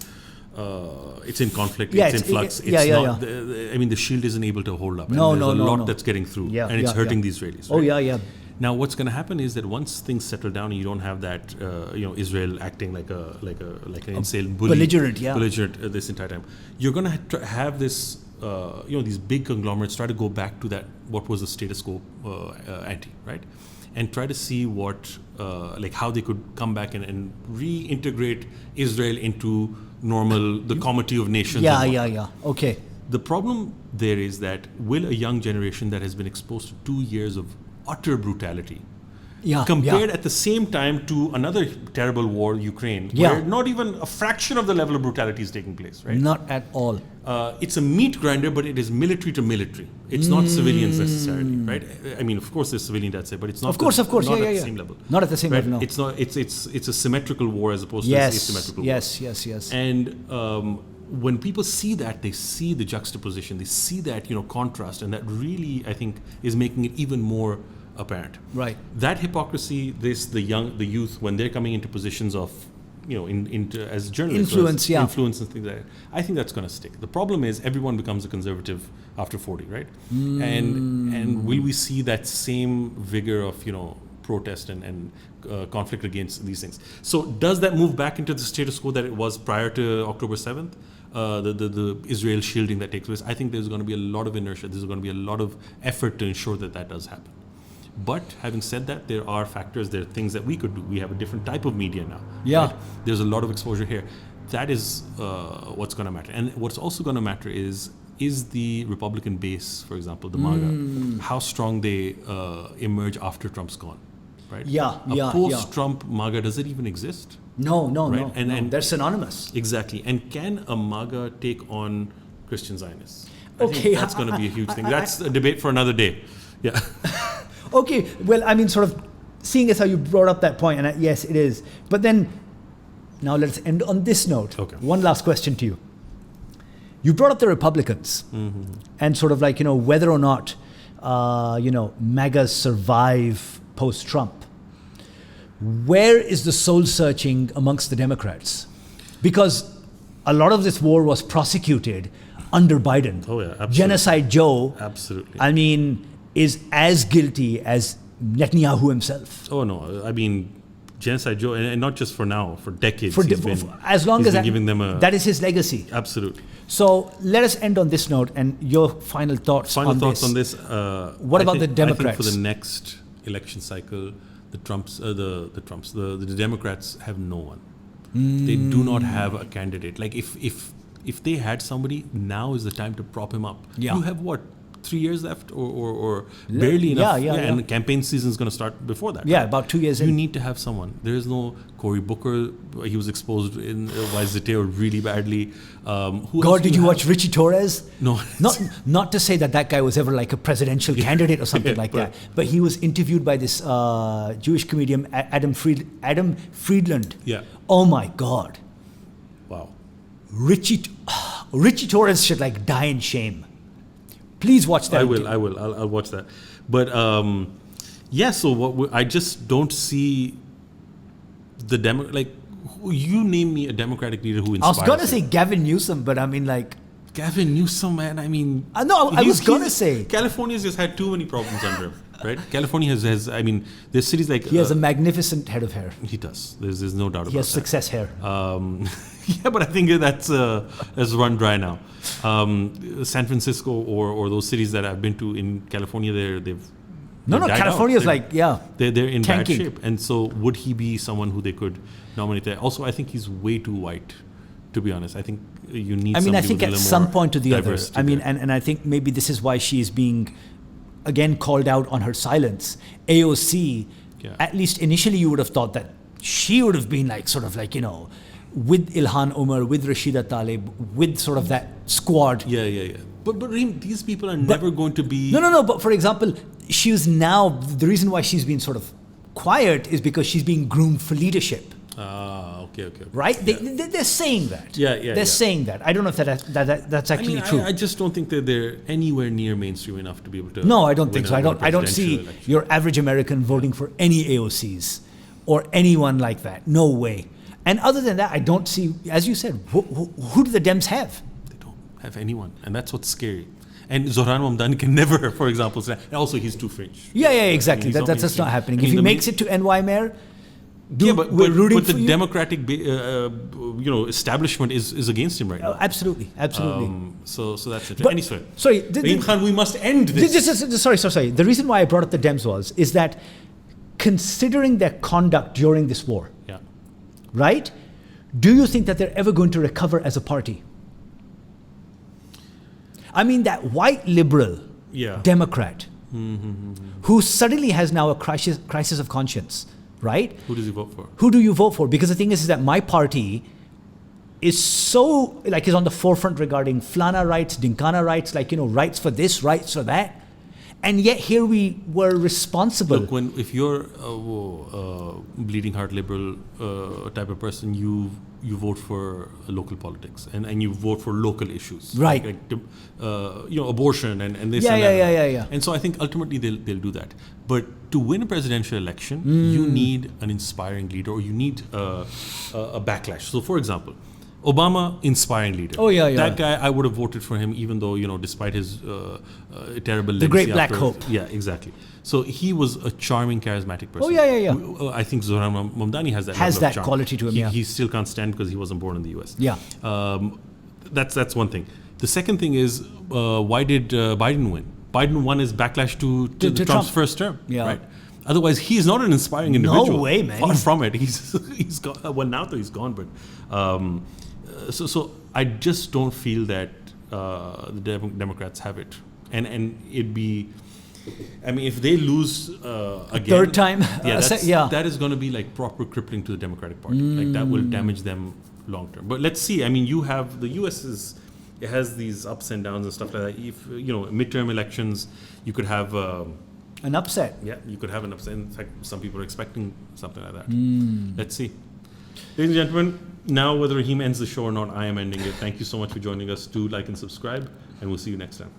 it's in conflict, it's in flux. The shield isn't able to hold up. No, and there's a lot that's getting through, and it's hurting the Israelis. Right? Oh, yeah. Now, what's going to happen is that once things settle down and you don't have that, Israel acting like an insane bully, belligerent this entire time, you're going to have this, these big conglomerates try to go back to that, what was the status quo ante, right? And try to see what, how they could come back and reintegrate Israel into the comity of nations. Yeah. Okay. The problem there is that will a young generation that has been exposed to 2 years of utter brutality, compared at the same time to another terrible war, Ukraine, where not even a fraction of the level of brutality is taking place, right? Not at all. It's a meat grinder, but it is military to military. It's not civilians necessarily, right? I mean, of course, there's civilian deaths there, but it's not. Of course, at the same level. Not at the same level. No. It's not. It's a symmetrical war as opposed to an asymmetrical war. Yes. And when people see that, they see the juxtaposition, they see that contrast, and that really, I think, is making it even more apparent. Right. That hypocrisy, the youth, when they're coming into positions of, into as journalists, influence and things like that, I think that's going to stick. The problem is everyone becomes a conservative after 40, right? And will we see that same vigor of protest and conflict against these things. So does that move back into the status quo that it was prior to October 7th? The Israel shielding that takes place. I think there's going to be a lot of inertia. There's going to be a lot of effort to ensure that that does happen. But having said that, there are factors, there are things that we could do. We have a different type of media now. Yeah. Right? There's a lot of exposure here. That is what's going to matter. And what's also going to matter is the Republican base, for example, the MAGA, how strong they emerge after Trump's gone. Right? A post-Trump MAGA, does it even exist? No, right? And they're synonymous. Exactly. And can a MAGA take on Christian Zionists? I Okay, think that's going to be a huge thing. That's a debate for another day. Yeah. Okay, well, I mean, sort of seeing as how you brought up that point, and yes, it is. But then, now let's end on this note. Okay. One last question to you. You brought up the Republicans and sort of like, whether or not, MAGAs survive post-Trump. Where is the soul searching amongst the Democrats? Because a lot of this war was prosecuted under Biden. Oh, yeah, absolutely. Genocide Joe, Absolutely. I mean, is as guilty as Netanyahu himself. Oh, no. I mean, Genocide Joe, and not just for now, for decades. As long he's as been giving them that is his legacy. Absolutely. So let us end on this note, and your final thoughts on this. What about the Democrats? I think for the next election cycle, the Democrats have no one. They do not have a candidate. Like if they had somebody, now is the time to prop him up. Yeah. You have what? 3 years left or barely enough. Yeah. And the campaign season is going to start before that. Yeah, right? about 2 years in. You need to have someone. There is no Cory Booker. He was exposed in Ziteo really badly. God, did you watch Richie Torres? No. Not to say that guy was ever like a presidential candidate or something like that. But he was interviewed by this Jewish comedian, Adam Friedland. Yeah. Oh my God. Wow. Richie Torres should like die in shame. Please watch that. I will. I'll watch that. But so I just don't see the you name me a Democratic leader who inspires. I was gonna say Gavin Newsom, but I mean like Gavin Newsom, man. I mean, no, I was gonna say California's just had too many problems under him, right? California has. I mean, there's cities like he has a magnificent head of hair. He does. There's no doubt about that. He has success hair. Yeah, but I think that's run dry now. San Francisco or those cities that I've been to in California, they've California's they're in tanking. bad shape. And so would he be someone who they could nominate there? Also, I think he's way too white, to be honest. I think you need. I think with at some point or the other. I mean, there. and I think maybe this is why she is being again called out on her silence. AOC, at least initially, you would have thought that she would have been like sort of like with Ilhan Omar, with Rashida Tlaib, with sort of that squad. Yeah. But Rahim, these people are never going to be. No. But for example, the reason why she's been sort of quiet is because she's being groomed for leadership. Okay. Right? Yeah. They're saying that. Yeah. They're saying that. I don't know if that's actually true. I just don't think that they're anywhere near mainstream enough to be able to. No, I don't think so. I don't see election. your average American voting for any AOCs or anyone like that. No way. And other than that, I don't see, as you said, who do the Dems have? They don't have anyone. And that's what's scary. And Zohran Mamdani can never, for example, say, and also he's too fringe. Yeah, exactly. I mean, That's not happening. If he makes it to NY mayor, we're rooting but for the you. Democratic establishment is against him right now. Absolutely. So that's it. But, sorry. Rahim Khan, we must end this. Sorry. The reason why I brought up the Dems is that considering their conduct during this war, right? Do you think that they're ever going to recover as a party? I mean, that white liberal Democrat who suddenly has now a crisis of conscience, right? Who does he vote for? Who do you vote for? Because the thing is that my party is so, is on the forefront regarding Flana rights, Dinkana rights, rights for this, rights for that. And yet here we were responsible. Look, if you're a bleeding heart liberal type of person, you vote for local politics and you vote for local issues, right? Abortion and this. Yeah. And so I think ultimately they'll do that. But to win a presidential election, you need an inspiring leader, or you need a backlash. So, for example, Obama, inspiring leader. Oh, yeah. That guy, I would have voted for him, even though, despite his terrible legacy. The great black hope. Yeah, exactly. So he was a charming, charismatic person. Oh, yeah. I think Zohran Mamdani has that Has level of that charm. quality to him, He still can't stand because he wasn't born in the US. Yeah. That's one thing. The second thing is, why did Biden win? Biden won his backlash to Trump's Trump. first term. Yeah. Right? Otherwise, he's not an inspiring individual. No way, man. Far from it. He's gone. Well, now though he's gone, but so I just don't feel that the Democrats have it, and it'd be. I mean, if they lose again, third time, that is going to be like proper crippling to the Democratic Party. Like that will damage them long term. But let's see. I mean, you have the U.S. It has these ups and downs and stuff like that. If midterm elections, you could have an upset. Yeah, you could have an upset. In fact, some people are expecting something like that. Let's see. Ladies and gentlemen, now whether Rahim ends the show or not, I am ending it. Thank you so much for joining us. Do like and subscribe, and we'll see you next time.